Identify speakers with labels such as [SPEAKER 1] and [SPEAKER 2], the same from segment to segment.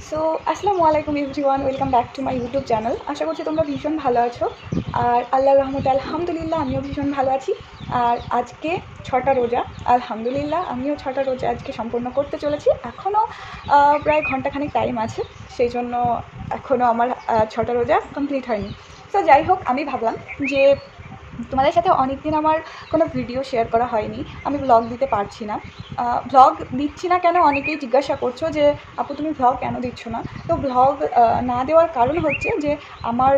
[SPEAKER 1] So আসসালামু আলাইকুম everyone, welcome back to my YouTube channel. আশা করছি তোমরা ভীষণ ভালো আছো। আর আল্লাহর রহমতে আলহামদুলিল্লাহ আমিও ভীষণ ভালো আছি। আর আজকে 6টা রোজা, আলহামদুলিল্লাহ আমিও 6টা রোজা আজকে সম্পূর্ণ করতে চলেছি। এখনও প্রায় ঘন্টাখানেক টাইম আছে, সেই জন্য এখনও আমার 6টা রোজা কমপ্লিট হয়নি। তো যাই হোক, আমি ভাবলাম যে তোমাদের সাথে অনেক দিন আমার কোনো ভিডিও শেয়ার করা হয়নি, আমি ব্লগ দিতে পারছি না। ব্লগ দিচ্ছি না কেন অনেকেই জিজ্ঞাসা করছো যে আপু তুমি ব্লগ কেন দিচ্ছ না। তো ব্লগ না দেওয়ার কারণ হচ্ছে যে আমার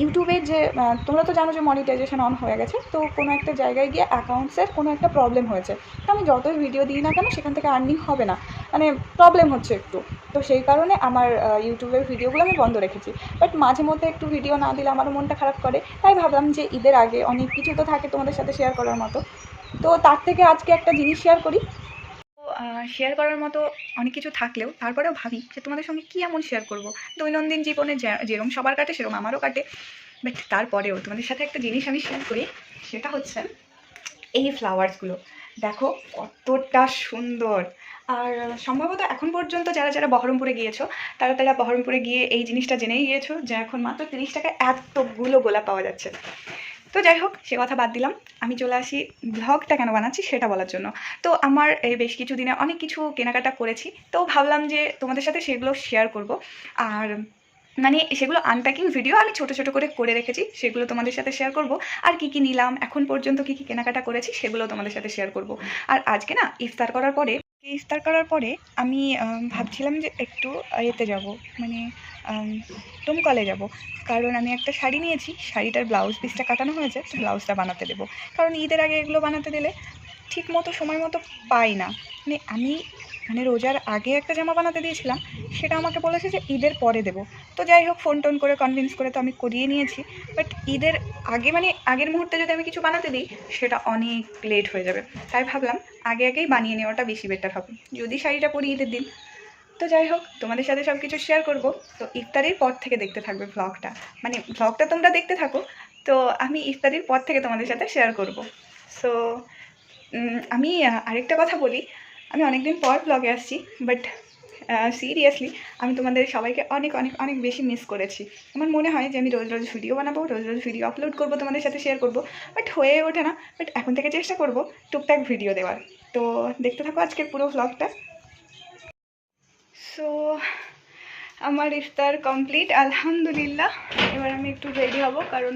[SPEAKER 1] ইউটিউবের যে তোমরা তো জানো যে মনিটাইজেশন অন হয়ে গেছে, তো কোনো একটা জায়গায় গিয়ে অ্যাকাউন্টসের কোনো একটা প্রবলেম হয়েছে। তো আমি যতই ভিডিও দিই না কেন সেখান থেকে আর্নিং হবে না, মানে প্রবলেম হচ্ছে একটু। তো সেই কারণে আমার ইউটিউবের ভিডিওগুলো আমি বন্ধ রেখেছি। বাট মাঝে মধ্যে একটু ভিডিও না দিলে আমারও মনটা খারাপ করে, তাই ভাবলাম যে ঈদের আগে অনেক কিছু তো থাকে তোমাদের সাথে শেয়ার করার মতো, তো তার থেকে আজকে একটা জিনিস শেয়ার করি। শেয়ার করার মতো অনেক কিছু থাকলেও তারপরেও ভাবি যে তোমাদের সঙ্গে কী এমন শেয়ার করব। দৈনন্দিন জীবনে যেরকম সবার কাটে সেরকম আমারও কাটে, বাট তারপরেও তোমাদের সাথে একটা জিনিস আমি শেয়ার করি। সেটা হচ্ছে এই ফ্লাওয়ার্সগুলো দেখো কতটা সুন্দর। আর সম্ভবত এখন পর্যন্ত যারা যারা বহরমপুরে গিয়েছো তারা বহরমপুরে গিয়ে এই জিনিসটা জেনেই গিয়েছো যে এখন মাত্র 30 টাকায় এতগুলো গোলাপ পাওয়া যাচ্ছে। তো যাই হোক, সে কথা বাদ দিলাম, আমি চলে আসি ব্লগটা কেন বানাচ্ছি সেটা বলার জন্য। তো আমার এই বেশ কিছু দিনে অনেক কিছু কেনাকাটা করেছি, তো ভাবলাম যে তোমাদের সাথে সেগুলো শেয়ার করব। আর মানে সেগুলো আনপ্যাকিং ভিডিও আমি ছোটো ছোটো করে রেখেছি, সেগুলো তোমাদের সাথে শেয়ার করব। আর কী কী নিলাম, এখন পর্যন্ত কী কী কেনাকাটা করেছি সেগুলো তোমাদের সাথে শেয়ার করব। আর আজকে না ইফতার করার পরে আমি ভাবছিলাম যে একটু এতে যাব, মানে ডোমকলে যাব। কারণ আমি একটা শাড়ি নিয়েছি, শাড়িটার ব্লাউজ পিসটা কাটানো হয়েছে, তো ব্লাউজটা বানাতে দেবো। কারণ ঈদের আগে এগুলো বানাতে দিলে ঠিক মতো সময় মতো পাই না। মানে রোজার আগে একটা জামা বানাতে দিয়েছিলাম, সেটা আমাকে বলেছে যে ঈদের পরে দেবো। তো যাই হোক, ফোন টোন করে কনভিন্স করে তো আমি করিয়ে নিয়েছি। বাট ঈদের আগে মানে আগের মুহূর্তে যদি আমি কিছু বানাতে দিই সেটা অনেক লেট হয়ে যাবে, তাই ভাবলাম আগেই বানিয়ে নেওয়াটা বেশি বেটার হবে যদি শাড়িটা পরি ঈদের দিন। তো যাই হোক, তোমাদের সাথে সব কিছু শেয়ার করব। তো ইফতারির পর থেকে দেখতে থাকবে ব্লগটা, মানে ব্লগটা তোমরা দেখতে থাকো, তো আমি ইফতারির পর থেকে তোমাদের সাথে শেয়ার করব। সো আমি আরেকটা কথা বলি, আমি অনেক দিন পর ব্লগে আসছি, বাট সিরিয়াসলি আমি তোমাদের সবাইকে অনেক অনেক অনেক বেশি মিস করেছি। আমার মনে হয় যে আমি রোজ রোজ ভিডিও বানাবো, রোজ রোজ ভিডিও আপলোড করবো, তোমাদের সাথে শেয়ার করব, বাট হয়ে ওঠে না। বাট এখন থেকে চেষ্টা করব টুকটাক ভিডিও দেওয়ার। তো দেখতে থাকো আজকের পুরো ব্লগটা। সো আমার ইফতার কমপ্লিট আলহামদুলিল্লাহ। এবার আমি একটু রেডি হব, কারণ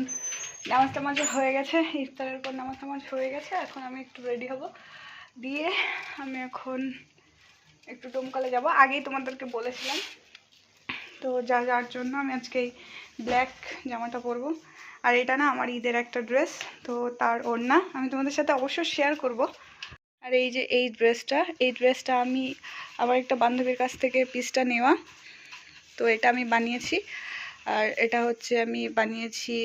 [SPEAKER 1] নামাজ টামাজ হয়ে গেছে, ইফতারের পর নামাজ টামাজ হয়ে গেছে। এখন আমি একটু রেডি হব, দিয়ে আমি এখন একটু ডোমকলে যাব। আগেই তোমাদেরকে বলেছিলাম, তো যার জন্য আমি আজকে এই ব্ল্যাক জামাটা পরবো। আর এটা না আমার ঈদের একটা ড্রেস, তো তার ওড়না আমি তোমাদের সাথে অবশ্যই শেয়ার করব। আর এই যে এই ড্রেসটা আমি আমার একটা বান্ধবীর কাছ থেকে পিসটা নেওয়া, তো এটা আমি বানিয়েছি। আর এটা হচ্ছে আমি বানিয়েছি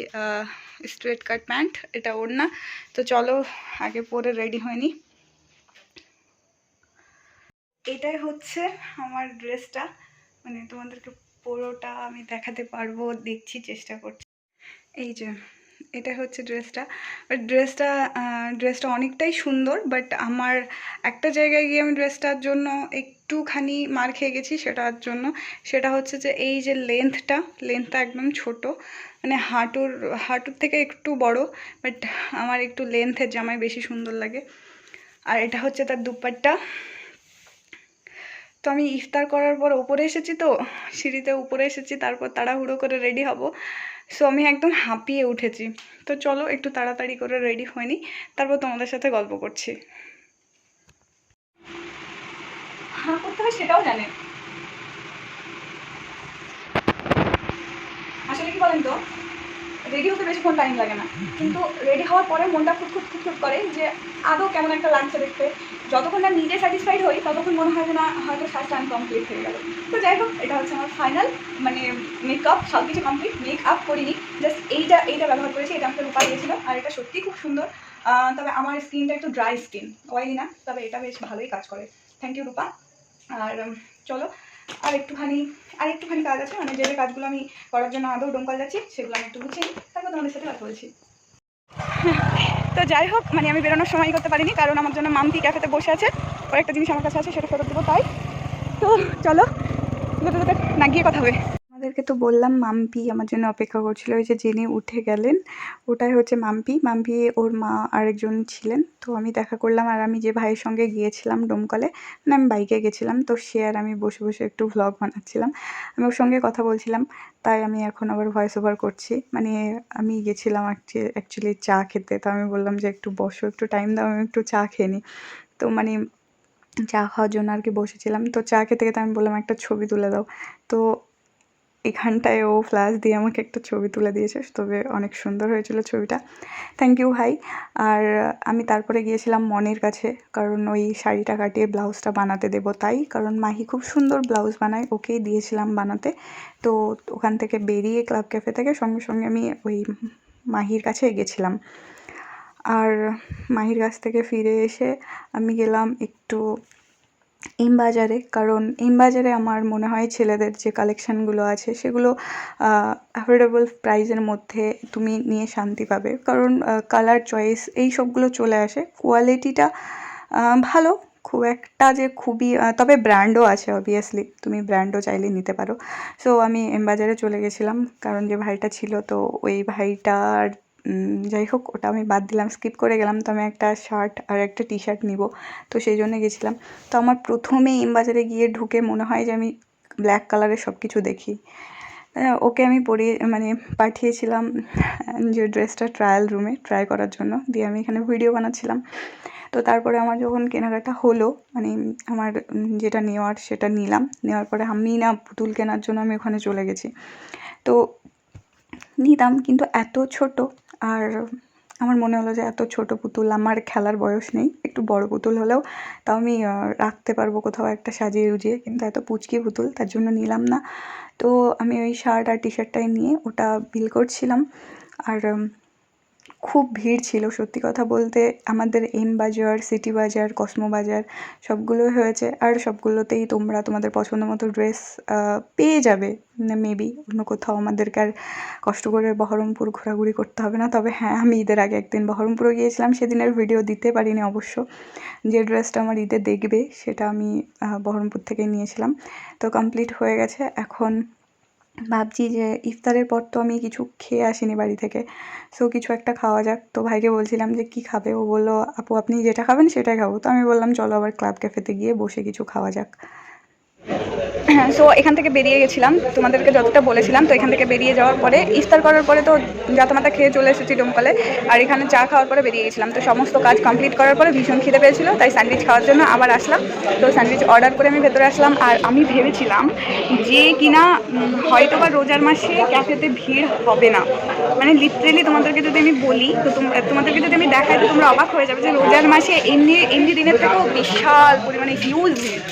[SPEAKER 1] স্ট্রেট কাট প্যান্ট, এটা ওড়না। তো চলো আগে পরে রেডি হয়নি। এটাই হচ্ছে আমার ড্রেসটা, মানে তোমাদেরকে পুরোটা আমি দেখাতে পারবো, দেখছি, চেষ্টা করছি। এই যে এটা হচ্ছে ড্রেসটা অনেকটাই সুন্দর, বাট আমার একটা জায়গায় গিয়ে আমি ড্রেসটার জন্য একটুখানি মার খেয়ে গেছি। সেটা হচ্ছে যে এই যে লেন্থটা একদম ছোট, মানে হাঁটুর থেকে একটু বড়, বাট আমার একটু লেন্থের জামাই বেশি সুন্দর লাগে। আর এটা হচ্ছে তার দুপাট্টা। তো আমি ইফতার করার পর উপরে এসেছি, তো সিঁড়িতে উপরে এসেছি, তারপর তাড়াহুড়ো করে রেডি হব। সো আমি একদম হাঁপিয়ে উঠেছি। তো চলো একটু তাড়াতাড়ি করে রেডি হয়নি, তারপর তোমাদের সাথে গল্প করছি। হ্যাঁ করতে হয় সেটাও জানে। আসলে কি বলেন তো, রেডি হতে বেশিক্ষণ টাইম লাগে না, কিন্তু রেডি হওয়ার পরে মনটা খুঁতখুত করে যে আদৌ কেমন একটা লাগছে দেখতে। যতক্ষণ না নিজে স্যাটিসফাইড হই ততক্ষণ মনে হয় যে না, হয়তো কাজটা আনকমপ্লিট হয়ে গেল। তো যাই হোক, এটা হচ্ছে আমার ফাইনাল, মানে মেকআপ সব কিছু কমপ্লিট। মেকআপ করিনি, জাস্ট এইটা ব্যবহার করেছি, এটা আমাকে রূপা দিয়েছিল। আর এটা সত্যিই খুব সুন্দর, তবে আমার স্কিনটা একটু ড্রাই স্কিন, অয়েলি না, তবে এটা বেশ ভালোই কাজ করে। থ্যাংক ইউ রূপা। আর চলো আর একটুখানি কাজ আছে, মানে যে কাজগুলো আমি করার জন্য আদৌ ডোমকল যাচ্ছি সেগুলো আমি একটু গুছিয়ে নিই, তারপর তোমাদের সাথে কথা বলছি। তো যাই হোক, মানে আমি বেরোনোর সময় করতে পারিনি, কারণ আমার জন্য মাম্পি ক্যাফেতে বসে আছে, ওর একটা জিনিস আমার কাছে আছে সেটা ফেরত দেবো, তাই। তো চলো না গিয়ে কথা হবে। আমাদেরকে তো বললাম মাম্পি আমার জন্য অপেক্ষা করছিল, ওই যে যিনি উঠে গেলেন ওটাই হচ্ছে মাম্পি। মাম্পি ওর মা আরেকজন ছিলেন, তো আমি দেখা করলাম। আর আমি যে ভাইয়ের সঙ্গে গিয়েছিলাম ডোমকলে, মানে আমি বাইকে গেছিলাম, তো সে আর আমি বসে বসে একটু ভ্লগ বানাচ্ছিলাম, আমি ওর সঙ্গে কথা বলছিলাম। তাই আমি এখন আবার ভয়েস ওভার করছি। মানে আমি গেছিলাম অ্যাকচুয়ালি চা খেতে, তো আমি বললাম যে একটু বসো, একটু টাইম দাও, আমি একটু চা খেয়ে নিই। তো মানে চা খাওয়ার জন্য আর কি বসেছিলাম। তো চা খেতে খেতে আমি বললাম একটা ছবি তুলে দাও। তো এখানটায় ও ফ্ল্যাশ দিয়ে আমাকে একটা ছবি তুলে দিয়েছে, তবে অনেক সুন্দর হয়েছিল ছবিটা। থ্যাংক ইউ ভাই। আর আমি তারপরে গিয়েছিলাম মনির কাছে, কারণ ওই শাড়িটা কাটিয়ে ব্লাউজটা বানাতে দেবো তাই। কারণ মাহি খুব সুন্দর ব্লাউজ বানায়, ওকেই দিয়েছিলাম বানাতে। তো ওখান থেকে বেরিয়ে ক্লাব ক্যাফে থেকে সঙ্গে সঙ্গে আমি ওই মাহির কাছে গেছিলাম। আর মাহির কাছ থেকে ফিরে এসে আমি গেলাম একটু এম বাজারে, কারণ এম বাজারে আমার মনে হয় ছেলেদের যে কালেকশানগুলো আছে সেগুলো অ্যাফোর্ডেবল প্রাইসের মধ্যে তুমি নিয়ে শান্তি পাবে। কারণ কালার চয়েস এই সবগুলো চলে আসে, কোয়ালিটিটা ভালো, খুব একটা যে খুবই, তবে ব্র্যান্ডও আছে অবভিয়াসলি, তুমি ব্র্যান্ডও চাইলে নিতে পারো। সো আমি এম বাজারে চলে গেছিলাম, কারণ যে ভাইটা ছিল, তো ওই ভাইটার যাই হোক ওটা আমি বাদ দিলাম, স্কিপ করে গেলাম। তো আমি একটা শার্ট আর একটা টি শার্ট নিব, তো সেই জন্য গেছিলাম। তো আমার প্রথমেই এম বাজারে গিয়ে ঢুকে মনে হয় যে আমি ব্ল্যাক কালারের সব কিছু দেখি। ওকে আমি পরিয়ে মানে পাঠিয়েছিলাম যে ড্রেসটা ট্রায়াল রুমে ট্রাই করার জন্য, দিয়ে আমি এখানে ভিডিও বানাচ্ছিলাম। তো তারপরে আমার যখন কেনাকাটা হলো, মানে আমার যেটা নেওয়ার সেটা নিলাম, নেওয়ার পরে আমি না পুতুল কেনার জন্য আমি ওখানে চলে গেছি। তো নিতাম, কিন্তু এত ছোট, আর আমার মনে হলো যে এত ছোট পুতুল আমার খেলার বয়স নেই, একটু বড় পুতুল হলেও তাও আমি রাখতে পারবো কোথাও একটা সাজিয়ে গুজিয়ে, কিন্তু এত পুচকি পুতুল তার জন্য নিলাম না। তো আমি ওই শার্ট আর টি শার্টটাই নিয়ে ওটা বিল করছিলাম। আর খুব ভিড় ছিল সত্যি কথা বলতে, আমাদের এম বাজার, সিটি বাজার, কসমো বাজার সবগুলোই হয়েছে, আর সবগুলোতেই তোমরা তোমাদের পছন্দ মতো ড্রেস পেয়ে যাবে। মেবি অন্য কোথাও আমাদেরকে আর কষ্ট করে বহরমপুর ঘোরাঘুরি করতে হবে না। তবে হ্যাঁ, আমি ঈদের আগে একদিন বহরমপুরে গিয়েছিলাম, সেদিনের ভিডিও দিতে পারিনি অবশ্য। যে ড্রেসটা আমার ঈদে দেখবে সেটা আমি বহরমপুর থেকেই নিয়েছিলাম। তো কমপ্লিট হয়ে গেছে, এখন ভাবছি যে ইফতারের পর তো আমি কিছু খেয়ে আসিনি বাড়ি থেকে, সো কিছু একটা খাওয়া যাক। তো ভাইকে বলছিলাম যে কী খাবে, ও বললো আপু আপনি যেটা খাবেন সেটাই খাবো। তো আমি বললাম চলো আবার ক্লাব ক্যাফেতে গিয়ে বসে কিছু খাওয়া যাক। হ্যাঁ, সো এখান থেকে বেরিয়ে গেছিলাম, তোমাদেরকে যতটা বলেছিলাম। তো এখান থেকে বেরিয়ে যাওয়ার পরে ইফতার করার পরে তো জাতামাতা খেয়ে চলে এসেছি ডোমকলে, আর এখানে চা খাওয়ার পরে বেরিয়ে গেছিলাম। তো সমস্ত কাজ কমপ্লিট করার পরে ভীষণ খিদে পেয়েছিল, তাই স্যান্ডউইচ খাওয়ার জন্য আবার আসলাম। তো স্যান্ডউইচ অর্ডার করে আমি ভেতরে আসলাম। আর আমি ভেবেছিলাম যে কিনা হয়তো বা রোজার মাসে ক্যাফেতে ভিড় হবে না, মানে লিটারেলি তোমাদেরকে যদি আমি বলি, তো তোমাদেরকে যদি আমি দেখাই তো তোমরা অবাক হয়ে যাবে যে রোজার মাসে এমনি এমনি দিনের থেকেও বিশাল পরিমাণে হিউজ ভিড়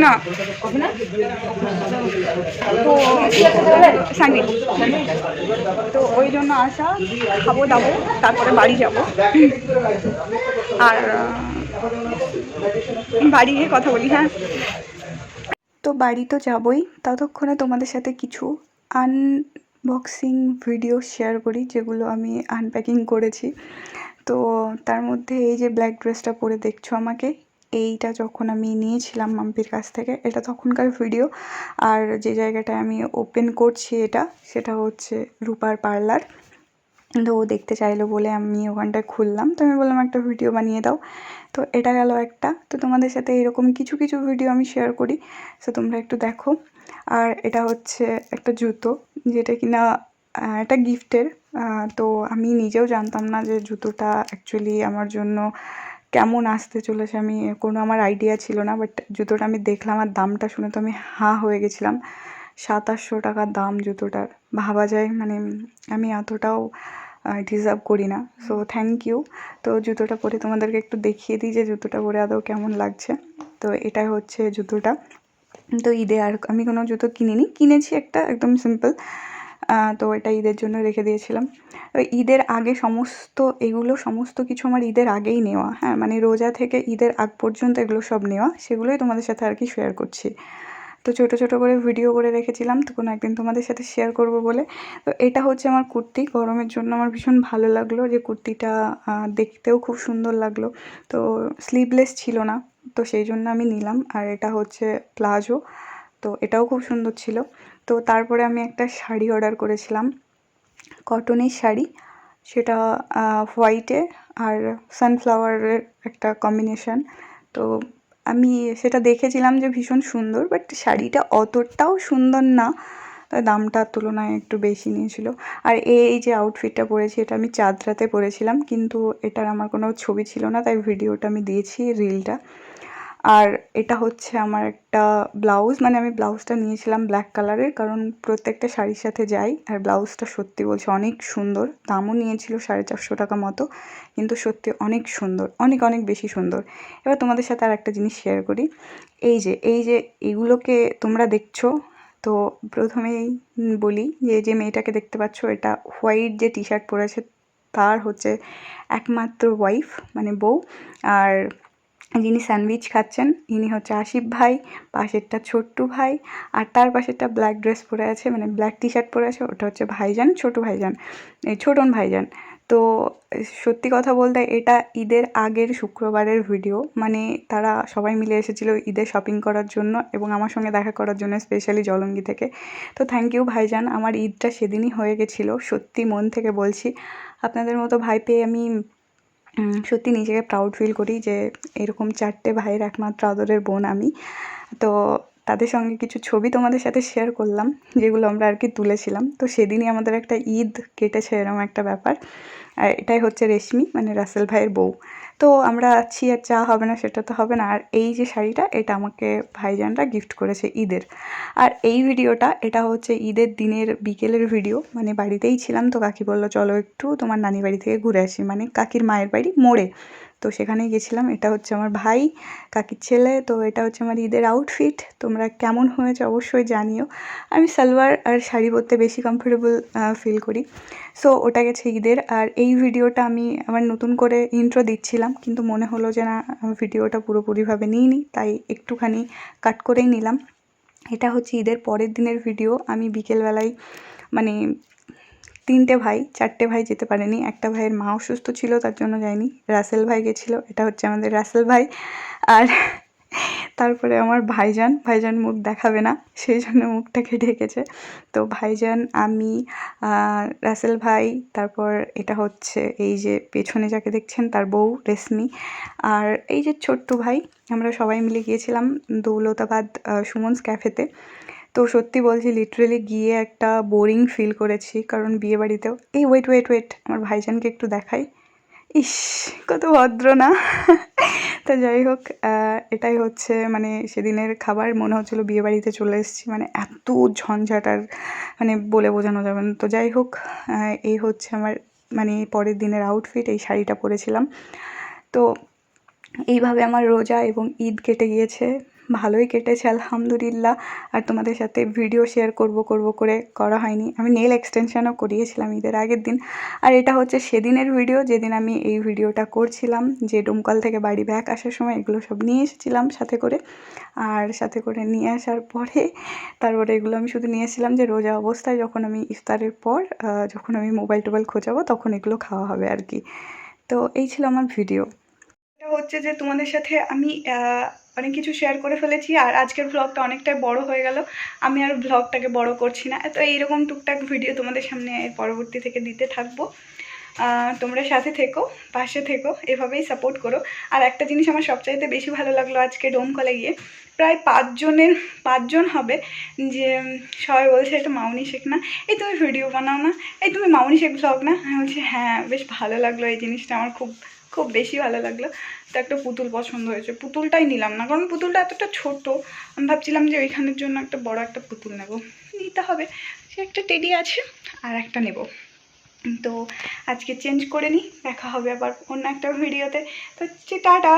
[SPEAKER 1] না। তো স্যান্ডউইচ, তো ওই জন্য আসা, খাবো দাবো তারপরে বাড়ি যাব। আর বাড়ি গিয়ে কথা বলি। হ্যাঁ, তো বাড়ি তো যাবই, ততক্ষণে তোমাদের সাথে কিছু আনবক্সিং ভিডিও শেয়ার করি যেগুলো আমি আনপ্যাকিং করেছি। তো তার মধ্যে এই যে ব্ল্যাক ড্রেসটা পরে দেখছো আমাকে, এইটা যখন আমি নিয়েছিলাম মাম্পির কাছ থেকে, এটা তখনকার ভিডিও। আর যে জায়গাটায় আমি ওপেন করছি এটা, সেটা হচ্ছে রূপার পার্লার। তো ও দেখতে চাইলো বলে আমি ওখানটায় খুললাম, তো আমি বললাম একটা ভিডিও বানিয়ে দাও। তো এটা গেল একটা। তো তোমাদের সাথে এরকম কিছু কিছু ভিডিও আমি শেয়ার করি, সো তোমরা একটু দেখো। আর এটা হচ্ছে একটা জুতো, যেটা কিনা একটা গিফটের। তো আমি নিজেও জানতাম না যে জুতোটা অ্যাকচুয়ালি আমার জন্য কেমন আসতে চলেছে, আমি কোনো আমার আইডিয়া ছিল না। বাট জুতোটা আমি দেখলাম আর দামটা শুনে তো আমি হাঁ হয়ে গেছিলাম। 2700 টাকা দাম জুতোটার, ভাবা যায় মানে আমি এতটাও ডিজার্ভ করি না। So thank you. তো জুতোটা পরে তোমাদেরকে একটু দেখিয়ে দিই যে জুতোটা পরে আদৌ কেমন লাগছে। তো এটাই হচ্ছে জুতোটা। তো ঈদে আর আমি কোনো জুতো কিনিনি, কিনেছি একটা একদম সিম্পল। তো এটা ঈদের জন্য রেখে দিয়েছিলাম। ঈদের আগে সমস্ত কিছু আমার ঈদের আগেই নেওয়া। হ্যাঁ, মানে রোজা থেকে ঈদের আগ পর্যন্ত এগুলো সব নেওয়া, সেগুলোই তোমাদের সাথে আর কি শেয়ার করছি। তো ছোটো ছোটো করে ভিডিও করে রেখেছিলাম, তো কোনো একদিন তোমাদের সাথে শেয়ার করব বলে। তো এটা হচ্ছে আমার কুর্তি, গরমের জন্য আমার ভীষণ ভালো লাগলো যে কুর্তিটা দেখতেও খুব সুন্দর লাগলো। তো স্লিভলেস ছিল না, তো সেই জন্য আমি নিলাম। আর এটা হচ্ছে প্লাজো, তো এটাও খুব সুন্দর ছিল। তো তারপরে আমি একটা শাড়ি অর্ডার করেছিলাম, কটনের শাড়ি, সেটা হোয়াইটে আর সানফ্লাওয়ারের একটা কম্বিনেশন। তো আমি সেটা দেখেছিলাম যে ভীষণ সুন্দর, বাট শাড়িটা অতটাও সুন্দর না, তাই দামটার তুলনায় একটু বেশি নিয়েছিল। আর এই যে আউটফিটটা পরেছি এটা আমি চাঁদ রাতে পরেছিলাম, কিন্তু এটার আমার কোনো ছবি ছিল না, তাই ভিডিওটা আমি দিয়েছি, রিলটা। আর এটা হচ্ছে আমার একটা ব্লাউজ, মানে আমি ব্লাউজটা নিয়েছিলাম ব্ল্যাক কালারের, কারণ প্রত্যেকটা শাড়ির সাথে যাই। আর ব্লাউজটা সত্যি বলছি অনেক সুন্দর, দামও নিয়েছিল 450 টাকা মতো, কিন্তু সত্যি অনেক সুন্দর, অনেক অনেক বেশি সুন্দর। এবার তোমাদের সাথে আর একটা জিনিস শেয়ার করি। এই যে এগুলোকে তোমরা দেখছো, তো প্রথমেই বলি যে যে মেয়েটাকে দেখতে পাচ্ছ, এটা হোয়াইট যে টি শার্ট পরেছে তার হচ্ছে একমাত্র ওয়াইফ, মানে বউ। আর যিনি স্যান্ডউইচ খাচ্ছেন ইনি হচ্ছে আসিফ ভাই, পাশেরটা ছোট্টু ভাই, আর তার পাশেরটা ব্ল্যাক ড্রেস পরে আছে, মানে ব্ল্যাক টি শার্ট পরে আছে, ওটা হচ্ছে ভাইজান, ছোটো ভাইজান, এই ছোটন ভাইজান। তো সত্যি কথা বলতে এটা ঈদের আগের শুক্রবারের ভিডিও, মানে তারা সবাই মিলে এসেছিলো ঈদের শপিং করার জন্য এবং আমার সঙ্গে দেখা করার জন্য, স্পেশালি জলঙ্গি থেকে। তো থ্যাংক ইউ ভাইজান, আমার ঈদটা সেদিনই হয়ে গেছিলো, সত্যি মন থেকে বলছি। আপনাদের মতো ভাই পেয়ে আমি সত্যি নিজেকে প্রাউড ফিল করি যে এরকম 4টে ভাইয়ের একমাত্র আদরের বোন আমি। তো তাদের সঙ্গে কিছু ছবি তোমাদের সাথে শেয়ার করলাম, যেগুলো আমরা আর কি তুলেছিলাম। তো সেদিনই আমাদের একটা ঈদ কেটেছে, এরকম একটা ব্যাপার। আর এটাই হচ্ছে রেশমি, মানে রাসেল ভাইয়ের বউ। তো আমরা আছি, আর চা হবে না সেটা তো হবে না। আর এই যে শাড়িটা, এটা আমাকে ভাইজানরা গিফট করেছে ঈদের। আর এই ভিডিওটা, এটা হচ্ছে ঈদের দিনের বিকেলের ভিডিও, মানে বাড়িতেই ছিলাম, তো কাকি বললো চলো একটু তোমার নানি বাড়ি থেকে ঘুরে আসি, মানে কাকির মায়ের বাড়ি মোড়ে। তো সেখানেই গেছিলাম। এটা হচ্ছে আমার ভাই, কাকির ছেলে। তো এটা হচ্ছে আমার ঈদের আউটফিট। তোমরা কেমন হয়েছে অবশ্যই জানিও। আমি সালোয়ার আর শাড়ি পরতে বেশি কমফোর্টেবল ফিল করি। সো ওটা গেছে ঈদের। আর এই ভিডিওটা আমি আবার নতুন করে ইন্ট্রো দিচ্ছিলাম, কিন্তু মনে হলো যে না, ভিডিওটা পুরোপুরিভাবে নিইনি, তাই একটুখানি কাট করেই নিলাম। এটা হচ্ছে ঈদের পরের দিনের ভিডিও। আমি বিকেলবেলায়, মানে 3টে ভাই, 4টে ভাই যেতে পারেনি, একটা ভাইয়ের মা অসুস্থ ছিল তার জন্য যায়নি, রাসেল ভাই গেছিলো। এটা হচ্ছে আমাদের রাসেল ভাই। আর তারপরে আমার ভাইজান মুখ দেখাবে না, সেই জন্য মুখটাকে ঢেকেছে। তো ভাইজান, আমি, রাসেল ভাই, তারপর এটা হচ্ছে এই যে পেছনে যাকে দেখছেন তার বউ রেশমি, আর এই যে ছোট্টু ভাই, আমরা সবাই মিলে গিয়েছিলাম দৌলতাবাদ সুমনস ক্যাফেতে। তো সত্যি বলছি, লিটারেলি গিয়ে একটা বোরিং ফিল করেছি, কারণ বিয়েবাড়িতেও এই ওয়েট আমার ভাইজানকে একটু দেখাই। ইস, কত ভদ্র না। তো যাই হোক, এটাই হচ্ছে মানে সেদিনের খাবার, মনে হচ্ছিলো বিয়েবাড়িতে চলে এসেছি, মানে এত ঝঞ্ঝাট, আর মানে বলে বোঝানো যাবে না। তো যাই হোক, এই হচ্ছে আমার মানে পরের দিনের আউটফিট, এই শাড়িটা পরেছিলাম। তো এইভাবে আমার রোজা এবং ঈদ কেটে গিয়েছে, ভালোই কেটেছে আলহামদুলিল্লাহ। আর তোমাদের সাথে ভিডিও শেয়ার করব করে করা হয়নি। আমি নেল এক্সটেনশনও করিয়েছিলাম ঈদের আগের দিন। আর এটা হচ্ছে সেদিনের ভিডিও যেদিন আমি এই ভিডিওটা করছিলাম, যে ডোমকল থেকে বাড়ি ব্যাক আসার সময় এগুলো সব নিয়ে এসেছিলাম সাথে করে। আর সাথে করে নিয়ে আসার পরে তারপরে এগুলো আমি শুধু নিয়ে এসেছিলাম যে রোজা অবস্থায় যখন আমি ইফতারের পর যখন আমি মোবাইল টোবাইল খোঁজাবো তখন এগুলো খাওয়া হবে আর কি। তো এই ছিল আমার ভিডিও। এটা হচ্ছে যে তোমাদের সাথে আমি অনেক কিছু শেয়ার করে ফেলেছি, আর আজকের ভ্লগটা অনেকটাই বড় হয়ে গেল। আমি আর ভ্লগটাকে বড় করছি না, তো এইরকম টুকটাক ভিডিও তোমাদের সামনে পরবর্তী থেকে দিতে থাকবো। তোমরা সাথে থেকো, পাশে থেকো, এভাবেই সাপোর্ট করো। আর একটা জিনিস আমার সবচাইতে বেশি ভালো লাগলো আজকে ডোমকলে গিয়ে, প্রায় 5জন হবে, যে সবাই বলছে এটা মামনি শেখ না, এই তুমি ভিডিও বানাও না, এই তুমি মামনি শেখ ভ্লগ না। আমি বলছি হ্যাঁ, বেশ ভালো লাগলো এই জিনিসটা, আমার খুব খুব বেশি ভালো লাগলো। তো একটা পুতুল পছন্দ হয়েছে, পুতুলটাই নিলাম না, কারণ পুতুলটা এতটা ছোট, আমি ভাবছিলাম যে ওইখানের জন্য একটা বড় একটা পুতুল নেব, নিতে হবে। সে একটা টেডি আছে, আর একটা নেব। তো আজকে চেঞ্জ করে নিই, দেখা হবে আবার অন্য একটা ভিডিওতে। তো টাটা।